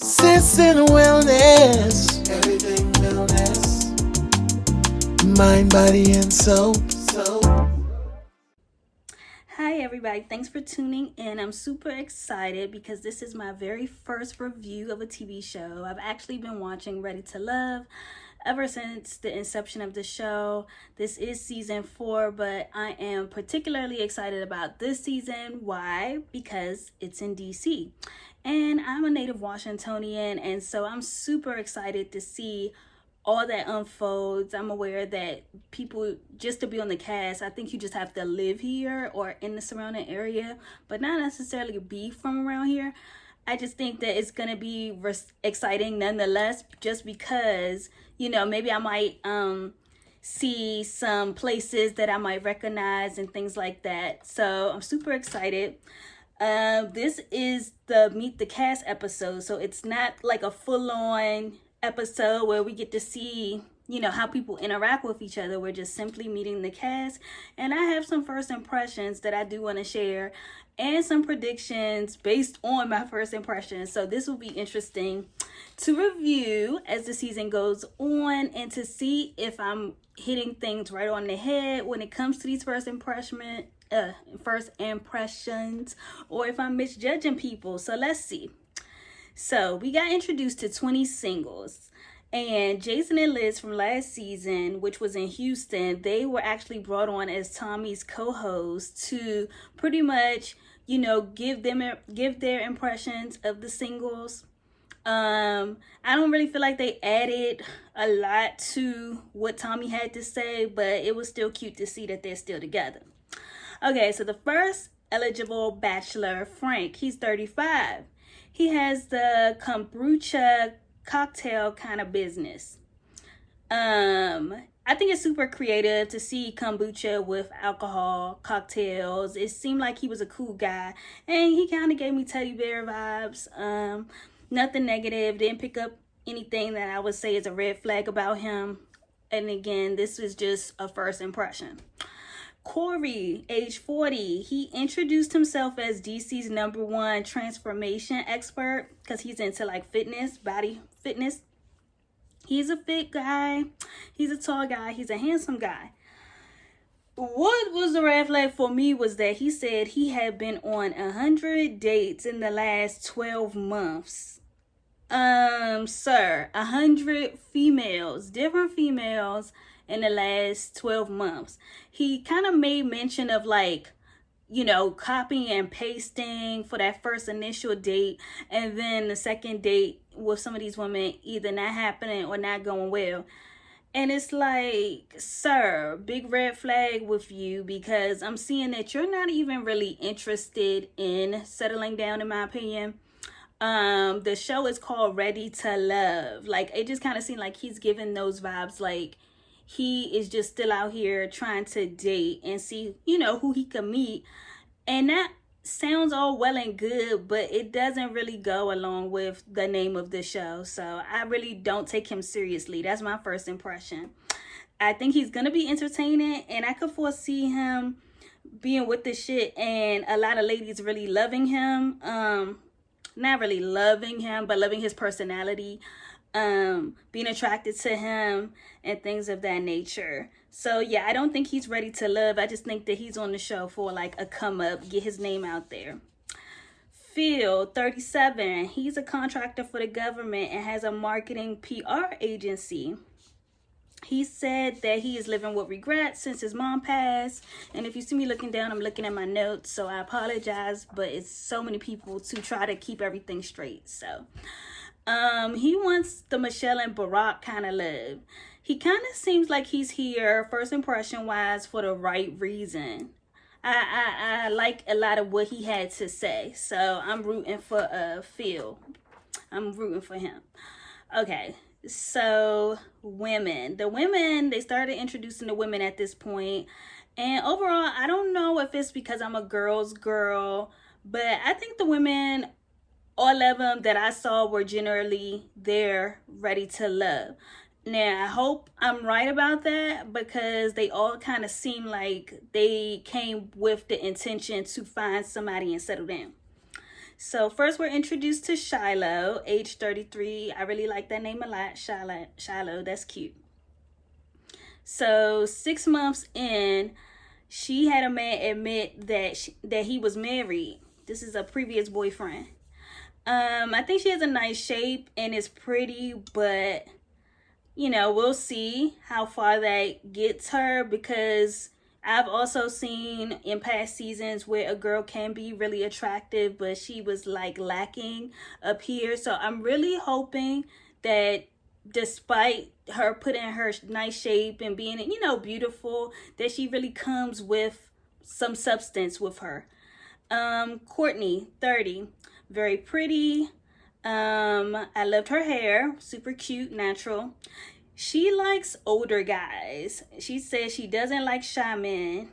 Sis and wellness, everything wellness, mind, body, and soul. Hi everybody, thanks for tuning in. I'm super excited because this is my very first review of a TV show. I've actually been watching Ready to Love ever since the inception of the show. This is season 4, but I am particularly excited about this season. Why? Because it's in DC. And I'm a native Washingtonian, and so I'm super excited to see all that unfolds. I'm aware that people, just to be on the cast, I think you just have to live here or in the surrounding area, but not necessarily be from around here. I just think that it's gonna be exciting nonetheless, just because, you know, maybe I might see some places that I might recognize and things like that. So I'm super excited. This is the Meet the Cast episode, so it's not like a full-on episode where we get to see, you know, how people interact with each other. We're just simply meeting the cast, and I have some first impressions that I do want to share and some predictions based on my first impressions. So this will be interesting to review as the season goes on and to see if I'm hitting things right on the head when it comes to these first impressions, or if I'm misjudging people. So let's see. So we got introduced to 20 singles, and Jason and Liz from last season, which was in Houston, they were actually brought on as Tommy's co-host to pretty much, you know, give their impressions of the singles. I don't really feel like they added a lot to what Tommy had to say, but it was still cute to see that they're still together. Okay, so the first eligible bachelor, Frank, he's 35. He has the kombucha cocktail kind of business. I think it's super creative to see kombucha with alcohol cocktails. It seemed like he was a cool guy, and he kind of gave me teddy bear vibes. Nothing negative. Didn't pick up anything that I would say is a red flag about him. And again, this was just a first impression. Corey, age 40, he introduced himself as DC's #1 transformation expert because he's into like fitness, body fitness. He's a fit guy. He's a tall guy. He's a handsome guy. What was the red flag for me was that he said he had been on 100 dates in the last 12 months. Sir, 100 females, different females in the last 12 months. He kind of made mention of like, you know, copying and pasting for that first initial date, and then the second date with some of these women either not happening or not going well. And it's like, sir, big red flag with you, because I'm seeing that you're not even really interested in settling down, in my opinion. The show is called Ready to Love. Like, it just kind of seemed like he's giving those vibes like he is just still out here trying to date and see, you know, who he can meet. And that sounds all well and good, but it doesn't really go along with the name of the show. So I really don't take him seriously. That's my first impression. I think he's going to be entertaining, and I could foresee him being with the shit and a lot of ladies really loving him. Not really loving him, but loving his personality. Being attracted to him and things of that nature. So yeah, I don't think he's ready to love. I just think that he's on the show for like a come up, get his name out there. Phil, 37, he's a contractor for the government and has a marketing PR agency. He said that he is living with regret since his mom passed. And if you see me looking down, I'm looking at my notes, so I apologize, but it's so many people to try to keep everything straight. So he wants the Michelle and Barack kind of love. He kind of seems like he's here, first impression wise, for the right reason. I like a lot of what he had to say, so I'm rooting for Phil. I'm rooting for him. Okay, so women. The women, they started introducing the women at this point, and overall, I don't know if it's because I'm a girl's girl, but I think the women, all of them that I saw, were generally there ready to love. Now, I hope I'm right about that, because they all kind of seem like they came with the intention to find somebody and settle down. So first we're introduced to Shiloh, age 33. I really like that name a lot, Shiloh, that's cute. So 6 months in, she had a man admit that he was married. This is a previous boyfriend. I think she has a nice shape and is pretty, but we'll see how far that gets her, because I've also seen in past seasons where a girl can be really attractive, but she was like lacking up here. So I'm really hoping that despite her putting her nice shape and being, beautiful, that she really comes with some substance with her. Courtney, 30, very pretty. I loved her hair, super cute, natural. She likes older guys. She says she doesn't like shy men,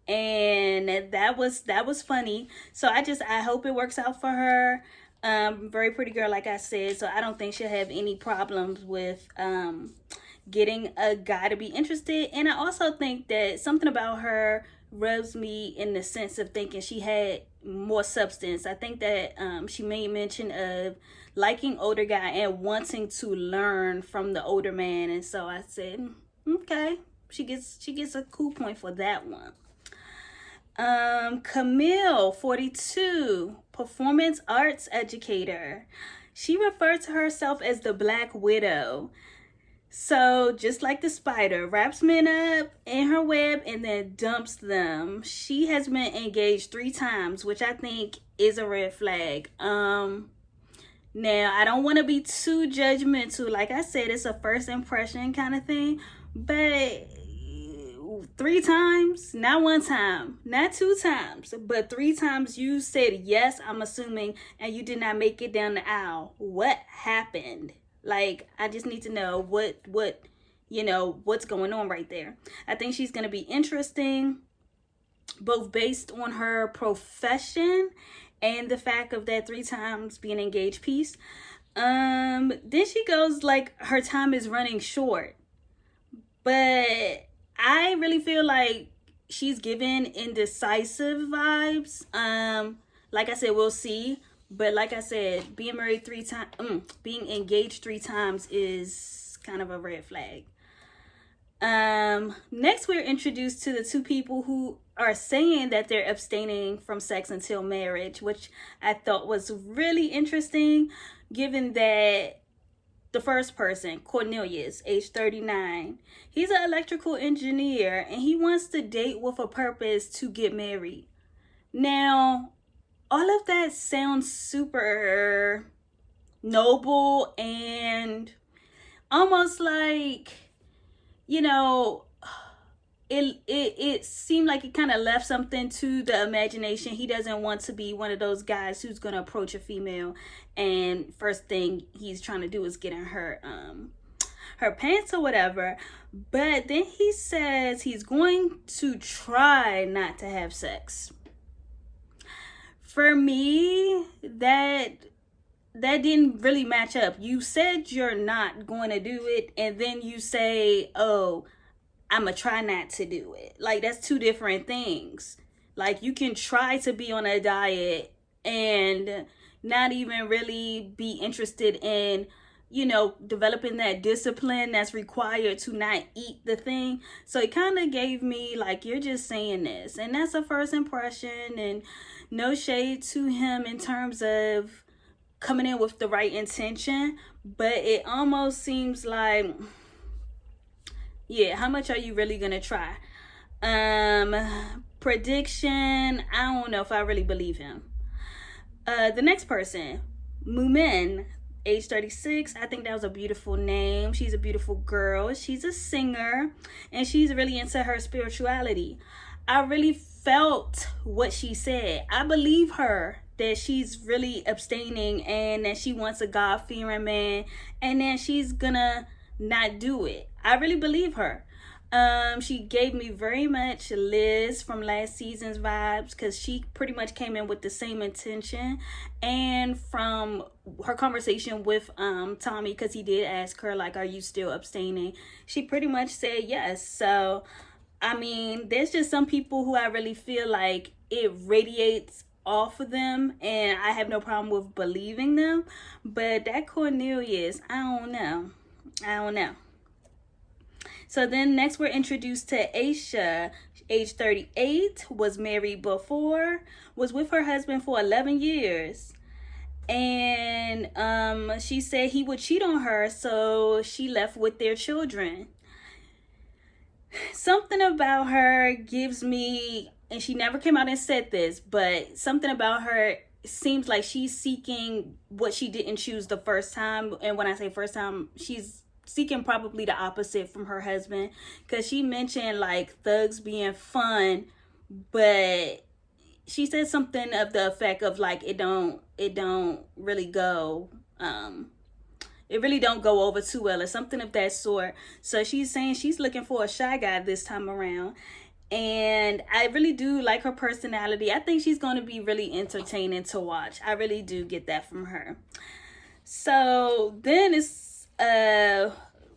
and that was funny. So I hope it works out for her. Very pretty girl, like I said. So I don't think she'll have any problems with getting a guy to be interested. And I also think that something about her rubs me in the sense of thinking she had more substance. I think that she made mention of liking older guy and wanting to learn from the older man, and so I said, okay, she gets a cool point for that one. Camille, 42, performance arts educator. She referred to herself as the Black Widow. So just like the spider, wraps men up in her web and then dumps them. She has been engaged 3 times, which I think is a red flag. Now, I don't want to be too judgmental. Like I said, it's a first impression kind of thing. But 3 times, not 1 time, not 2 times, but 3 times you said yes, I'm assuming, and you did not make it down the aisle. What happened? Like, I just need to know what's going on right there. I think she's going to be interesting, both based on her profession and the fact of that 3 times being engaged piece. Then she goes like her time is running short. But I really feel like she's giving indecisive vibes. Like I said, we'll see. But like I said, being married 3 times, being engaged 3 times is kind of a red flag. Next, we're introduced to the 2 people who are saying that they're abstaining from sex until marriage, which I thought was really interesting, given that the first person, Cornelius, age 39, he's an electrical engineer and he wants to date with a purpose to get married. Now, all of that sounds super noble and almost like, it seemed like it kind of left something to the imagination. He doesn't want to be one of those guys who's going to approach a female and first thing he's trying to do is get in her pants or whatever. But then he says he's going to try not to have sex. For me, that didn't really match up. You said you're not going to do it, and then you say, oh, I'm going to try not to do it. Like, that's 2 different things. Like, you can try to be on a diet and not even really be interested in, developing that discipline that's required to not eat the thing. So it kind of gave me like, you're just saying this. And that's a first impression, and no shade to him in terms of coming in with the right intention. But it almost seems like, yeah, how much are you really going to try? Prediction, I don't know if I really believe him. The next person, Mumin, age 36. I think that was a beautiful name. She's a beautiful girl. She's a singer, and she's really into her spirituality. I really felt what she said. I believe her that she's really abstaining and that she wants a God-fearing man, and then she's gonna not do it. I really believe her. She gave me very much Liz from last season's vibes, because she pretty much came in with the same intention. And from her conversation with Tommy, because he did ask her, like, are you still abstaining? She pretty much said yes. So, I mean, there's just some people who I really feel like it radiates off of them, and I have no problem with believing them. But that Cornelius, I don't know. So then next we're introduced to Aisha, age 38, was married before, was with her husband for 11 years. And she said he would cheat on her, so she left with their children. Something about her gives me, and she never came out and said this, but something about her seems like she's seeking what she didn't choose the first time. And when I say first time, she's seeking probably the opposite from her husband, because she mentioned like thugs being fun, but she said something of the effect of like it don't really go it really don't go over too well, or something of that sort. So she's saying she's looking for a shy guy this time around, and I really do like her personality. I think she's going to be really entertaining to watch. I really do get that from her. So then it's a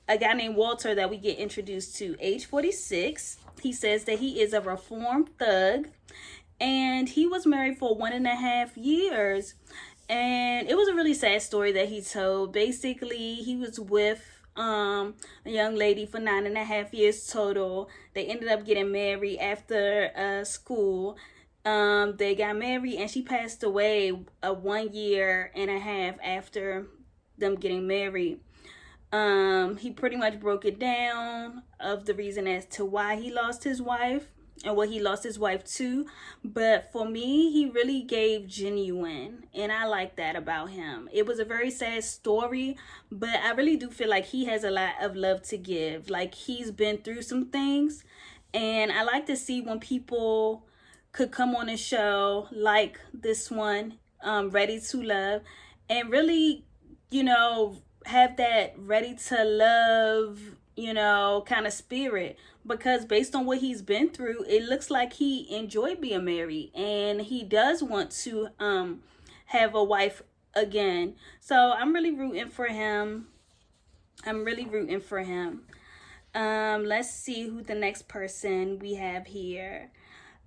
guy named Walter that we get introduced to, age 46. He says that he is a reformed thug, and he was married for 1.5 years. And it was a really sad story that he told. Basically, he was with a young lady for 9.5 years total. They ended up getting married after school. They got married, and she passed away 1.5 years after them getting married. He pretty much broke it down of the reason as to why he lost his wife and what he lost his wife to. But for me, he really gave genuine, and I like that about him. It was a very sad story, but I really do feel like he has a lot of love to give. Like, he's been through some things, and I like to see when people could come on a show like this one, Ready to Love, and really, have that ready to love, kind of spirit. Because based on what he's been through, it looks like he enjoyed being married, and he does want to have a wife again. So I'm really rooting for him. Let's see who the next person we have here.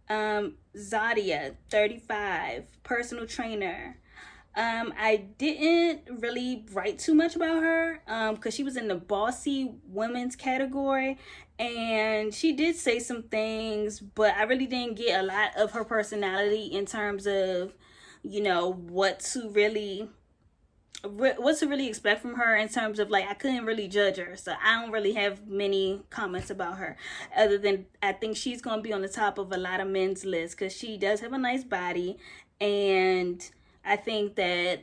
Zadia, 35, personal trainer. I didn't really write too much about her because she was in the bossy women's category, and she did say some things, but I really didn't get a lot of her personality in terms of, what to really expect from her, in terms of like, I couldn't really judge her. So I don't really have many comments about her, other than I think she's going to be on the top of a lot of men's lists because she does have a nice body, and I think that,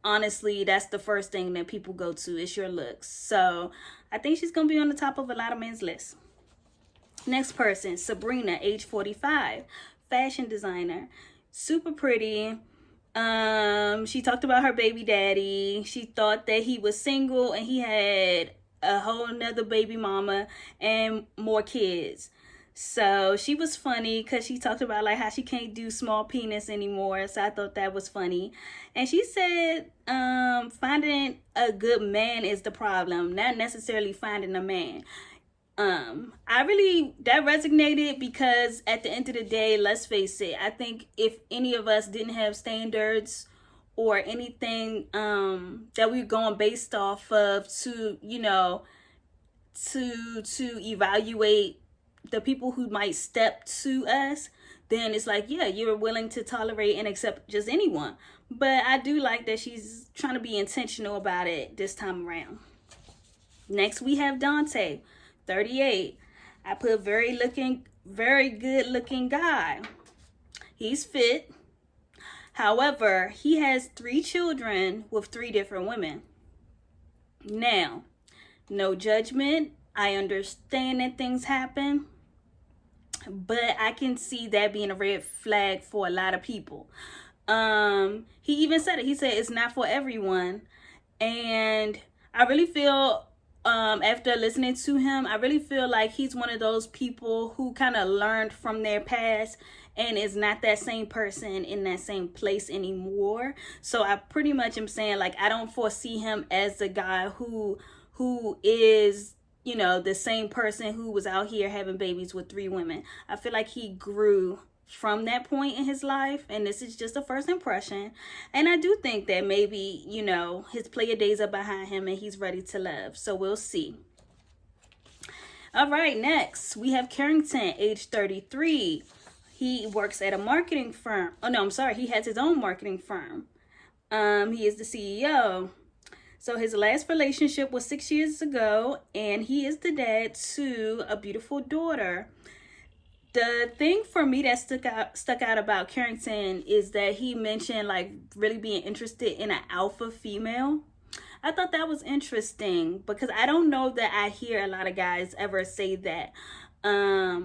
honestly, that's the first thing that people go to is your looks. So I think she's going to be on the top of a lot of men's lists. Next person, Sabrina, age 45, fashion designer, super pretty. She talked about her baby daddy. She thought that he was single and he had a whole nother baby mama and more kids. So she was funny because she talked about like how she can't do small penis anymore. So I thought that was funny. And she said finding a good man is the problem, not necessarily finding a man. That resonated because at the end of the day, let's face it, I think if any of us didn't have standards or anything that we're going based off of to evaluate the people who might step to us, then it's like, yeah, you're willing to tolerate and accept just anyone. But I do like that she's trying to be intentional about it this time around. Next we have Dante, 38. I put very good looking guy. He's fit. However, he has 3 children with 3 different women. Now, no judgment. I understand that things happen, but I can see that being a red flag for a lot of people. He even said it. He said it's not for everyone. And I really feel, after listening to him, I really feel like he's one of those people who kind of learned from their past and is not that same person in that same place anymore. So I pretty much am saying, like, I don't foresee him as the guy who is, the same person who was out here having babies with 3 women. I feel like he grew from that point in his life, and this is just a first impression. And I do think that maybe, you know, his player days are behind him and he's ready to love. So we'll see. All right, next we have Carrington, age 33. He works at a marketing firm. Oh no, I'm sorry. He has his own marketing firm. He is the CEO. So his last relationship was 6 years ago, and he is the dad to a beautiful daughter. The thing for me that stuck out about Carrington is that he mentioned like really being interested in an alpha female. I thought that was interesting because I don't know that I hear a lot of guys ever say that. Yeah,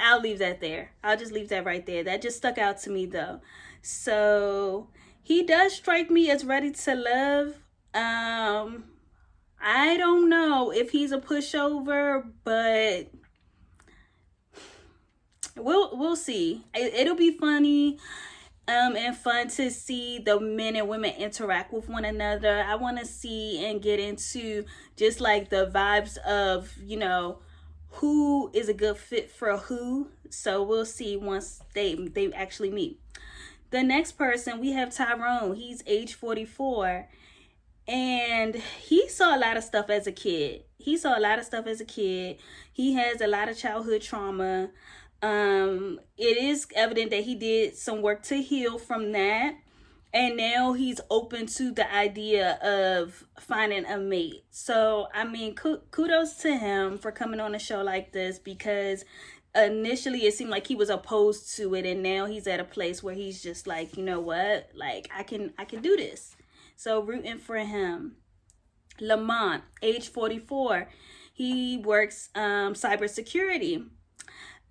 I'll leave that there. I'll just leave that right there. That just stuck out to me though. So he does strike me as ready to love. I don't know if he's a pushover, but we'll see. It'll be funny and fun to see the men and women interact with one another. I want to see and get into just like the vibes of, you know, who is a good fit for who. So we'll see once they actually meet. The next person, we have Tyrone. He's age 44. And he saw a lot of stuff as a kid. He has a lot of childhood trauma. It is evident that he did some work to heal from that. And now he's open to the idea of finding a mate. So, I mean, kudos to him for coming on a show like this, because initially it seemed like he was opposed to it, and now he's at a place where he's just like, you know what, like I can do this. So rooting for him. Lamont, age 44. He works cybersecurity.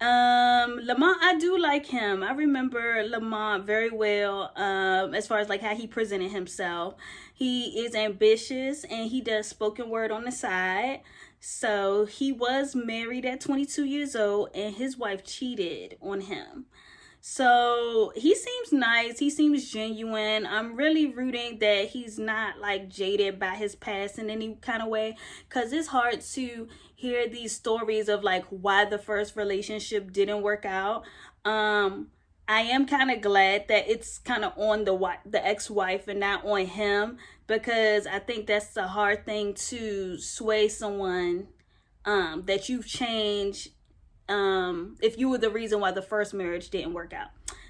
Lamont, I do like him. I remember Lamont very well as far as like how he presented himself. He is ambitious and he does spoken word on the side. So he was married at 22 years old and his wife cheated on him. So he seems nice. He seems genuine. I'm really rooting that he's not like jaded by his past in any kind of way, because it's hard to hear these stories of like why the first relationship didn't work out. I am kind of glad that it's kind of on the ex-wife and not on him, because I think that's a hard thing to sway someone that you've changed. If you were the reason why the first marriage didn't work out.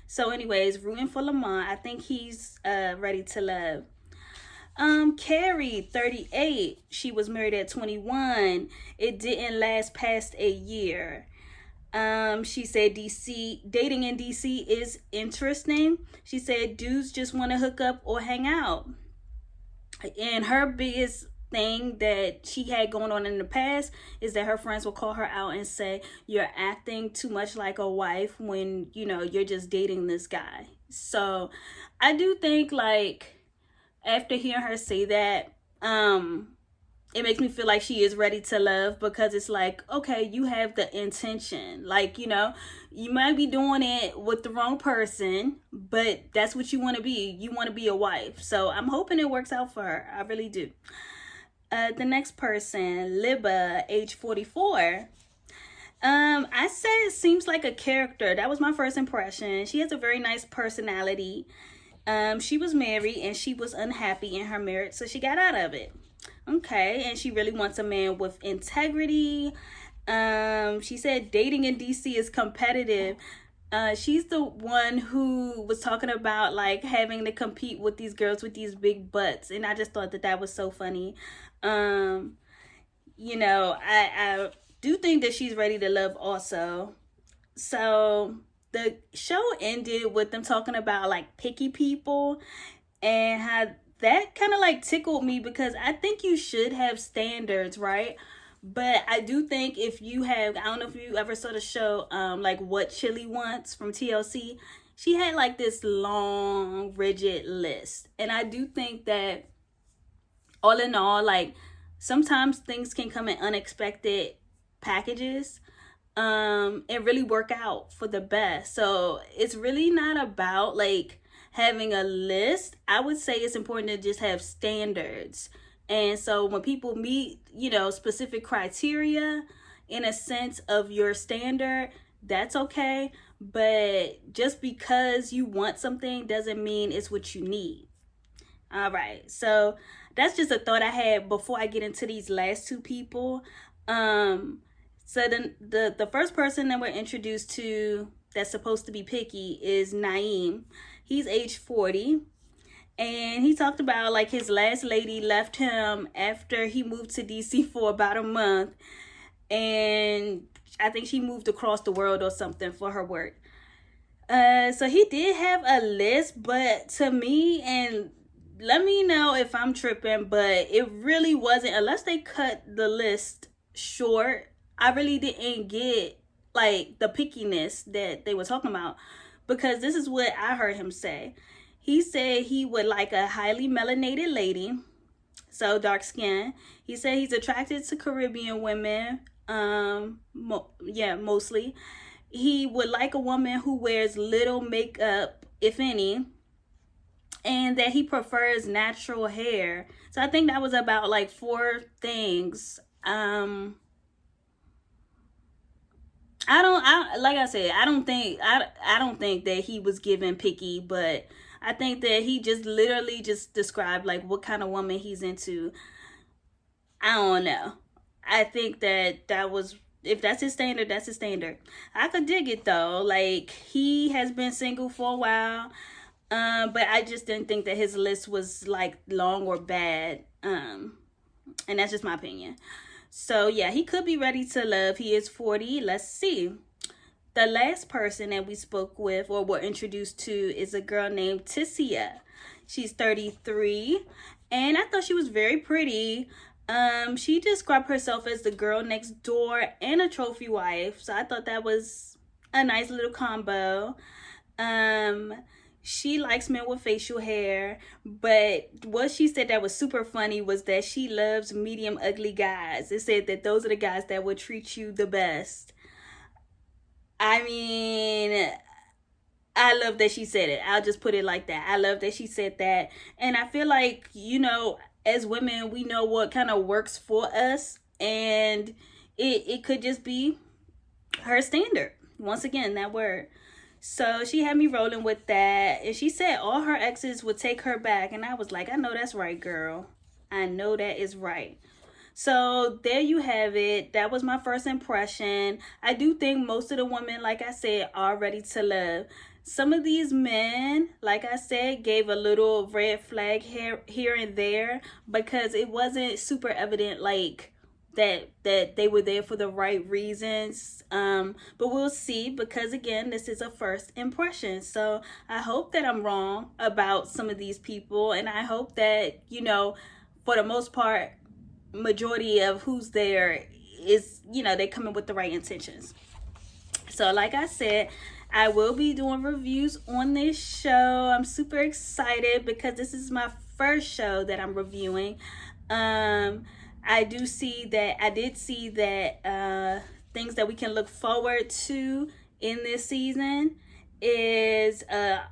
So anyways, rooting for Lamont. I think he's ready to love. Carrie, 38. She was married at 21. It didn't last past a year. She said dating in DC is interesting. She said dudes just want to hook up or hang out. And her biggest thing that she had going on in the past is that her friends will call her out and say, you're acting too much like a wife when, you know, you're just dating this guy. So I do think like after hearing her say that, it makes me feel like she is ready to love, because it's like, okay, you have the intention, like, you know, you might be doing it with the wrong person, but that's what you want to be. You want to be a wife. So I'm hoping it works out for her. I really do. The next person, Libba, age 44. I said it seems like a character. That was my first impression. She has a very nice personality. She was married and she was unhappy in her marriage, so she got out of it. Okay, and she really wants a man with integrity. She said dating in DC is competitive. She's the one who was talking about like having to compete with these girls with these big butts, and I just thought that was so funny. You know, I do think that she's ready to love also. So the show ended with them talking about like picky people, and how that kind of like tickled me, because I think you should have standards, right? But I do think if you have, I don't know if you ever saw the show, like What Chili Wants from TLC, she had like this long, rigid list. And I do think that all in all, like sometimes things can come in unexpected packages and really work out for the best. So it's really not about like having a list. I would say it's important to just have standards. And so when people meet, you know, specific criteria in a sense of your standard, that's okay. But just because you want something doesn't mean it's what you need. All right. So that's just a thought I had before I get into these last two people. Um, so the first person that we're introduced to that's supposed to be picky is Naeem. He's age 40. And he talked about like his last lady left him after he moved to DC for about a month. And I think she moved across the world or something for her work. So he did have a list, but to me, and let me know if I'm tripping, but it really wasn't, unless they cut the list short, I really didn't get like the pickiness that they were talking about, because this is what I heard him say. He said he would like a highly melanated lady, so dark skin. He said he's attracted to Caribbean women, mostly. He would like a woman who wears little makeup, if any, and that he prefers natural hair. So I think that was about like 4 things. Like I said, I don't think that he was given picky, but I think that he just literally just described like what kind of woman he's into. I don't know. I think that was, if that's his standard, that's his standard. I could dig it though. Like, he has been single for a while. But I just didn't think that his list was like long or bad. And that's just my opinion. So yeah, he could be ready to love. He is 40. Let's see. The last person that we spoke with or were introduced to is a girl named Tissia. She's 33, and I thought she was very pretty. She described herself as the girl next door and a trophy wife. So I thought that was a nice little combo. She likes men with facial hair, but what she said that was super funny was that she loves medium ugly guys. It said that those are the guys that will treat you the best. I mean, I love that she said it. I'll just put it like that. I love that she said that. And I feel like, as women, we know what kind of works for us. And it could just be her standard. Once again, that word. So she had me rolling with that. And she said all her exes would take her back. And I was like, I know that's right, girl. I know that is right. So there you have it. That was my first impression. I do think most of the women, like I said, are ready to love. Some of these men, like I said, gave a little red flag here and there, because it wasn't super evident like that they were there for the right reasons. But we'll see, because again, this is a first impression. So I hope that I'm wrong about some of these people, and I hope that, for the most part, majority of who's there is, they come in with the right intentions. So like I said, I will be doing reviews on this show. I'm super excited because this is my first show that I'm reviewing. I did see that things that we can look forward to in this season is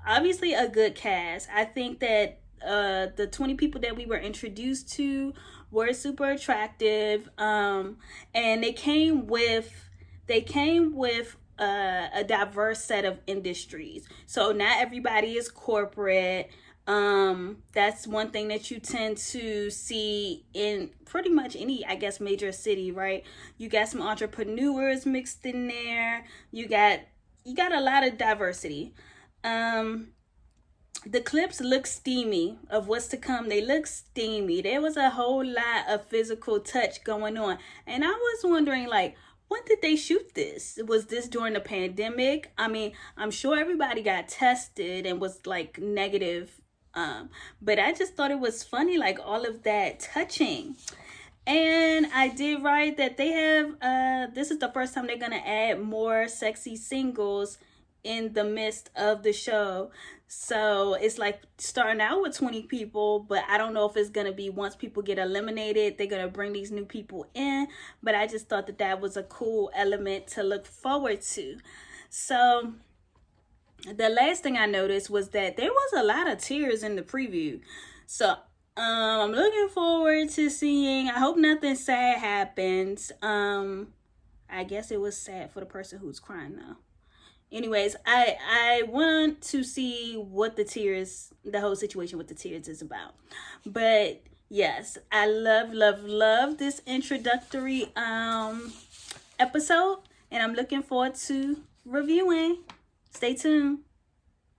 obviously a good cast. I think that the 20 people that we were introduced to were super attractive, and they came with a diverse set of industries. So not everybody is corporate. That's one thing that you tend to see in pretty much any, I guess, major city, right? You got some entrepreneurs mixed in there. You got a lot of diversity. The clips look steamy of what's to come. They look steamy. There was a whole lot of physical touch going on. And I was wondering, like, when did they shoot this? Was this during the pandemic? I mean, I'm sure everybody got tested and was, like, negative. But I just thought it was funny, like, all of that touching. And I did write that they have, this is the first time they're going to add more sexy singles in the midst of the show. So it's like starting out with 20 people, but I don't know if it's going to be once people get eliminated, they're going to bring these new people in. But I just thought that was a cool element to look forward to. So the last thing I noticed was that there was a lot of tears in the preview. So I'm looking forward to seeing. I hope nothing sad happens. I guess it was sad for the person who's crying though. Anyways, I want to see what the whole situation with the tears is about. But yes, I love this introductory episode, and I'm looking forward to reviewing. Stay tuned.